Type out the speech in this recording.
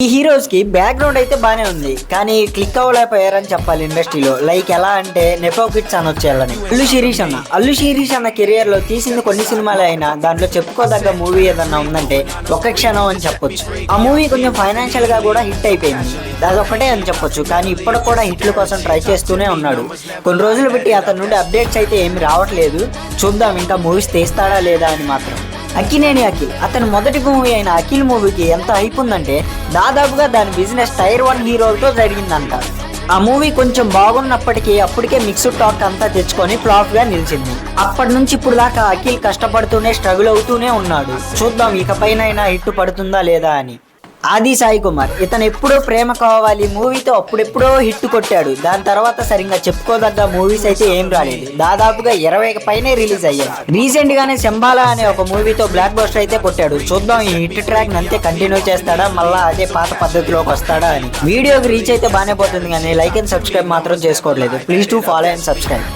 ఈ హీరోస్ కి బ్యాక్గ్రౌండ్ అయితే బానే ఉంది, కానీ క్లిక్ అవ్వలేకపోయారని చెప్పాలి ఇండస్ట్రీలో. లైక్ ఎలా అంటే నెపో కిడ్స్ అనొచ్చేయాలని. అల్లు శిరీష్ అన్న కెరియర్ లో తీసింది కొన్ని సినిమాలు అయినా దాంట్లో చెప్పుకోదగ్గ మూవీ ఏదన్నా ఉందంటే ఒక్క క్షణం అని చెప్పొచ్చు. ఆ మూవీ కొంచెం ఫైనాన్షియల్ గా కూడా హిట్ అయిపోయింది, అదొక్కటే అని చెప్పొచ్చు. కానీ ఇప్పటికి కూడా హిట్ల కోసం ట్రై చేస్తూనే ఉన్నాడు. కొన్ని రోజులు బట్టి అతని నుండి అప్డేట్స్ అయితే ఏమి రావట్లేదు. చూద్దాం ఇంకా మూవీస్ తీస్తాడా లేదా అని మాత్రం. అక్కినేని అఖిల్, అతని మొదటి మూవీ అయిన అఖిల్ మూవీకి ఎంత హైప్ ఉందంటే దాదాపుగా దాని బిజినెస్ టైర్ 1 హీరోలతో జరిగిందంట. ఆ మూవీ కొంచెం బాగున్నప్పటికీ అప్పటికే మిక్స్డ్ టాక్ అంతా తెచ్చుకొని ఫ్లాప్ గా నిలిచింది. అప్పటి నుంచి ఇప్పుడు దాకా అఖిల్ కష్టపడుతూనే స్ట్రగుల్ అవుతూనే ఉన్నాడు. చూద్దాం ఇకపైనైనా హిట్ పడుతుందా లేదా అని. ఆది సాయి కుమార్, ఇతను ఎప్పుడో ప్రేమ కావాలి మూవీతో అప్పుడెప్పుడో హిట్ కొట్టాడు. దాని తర్వాత సరిగ్గా చెప్పుకోదగ్గ మూవీస్ అయితే ఏం రాలేదు. దాదాపుగా 20కి పైనే రిలీజ్ అయ్యాయి. రీసెంట్ గానే శంబాలా అనే ఒక మూవీతో బ్లాక్ బస్టర్ అయితే కొట్టాడు. చూద్దాం ఈ హిట్ ట్రాక్ అంతే కంటిన్యూ చేస్తాడా, మళ్ళా అదే పాత పద్ధతిలోకి వస్తాడా అని. వీడియోకి రీచ్ అయితే బాగానే పోతుంది, కానీ లైక్ అండ్ సబ్స్క్రైబ్ మాత్రం చేసుకోవట్లేదు. Please to follow and subscribe.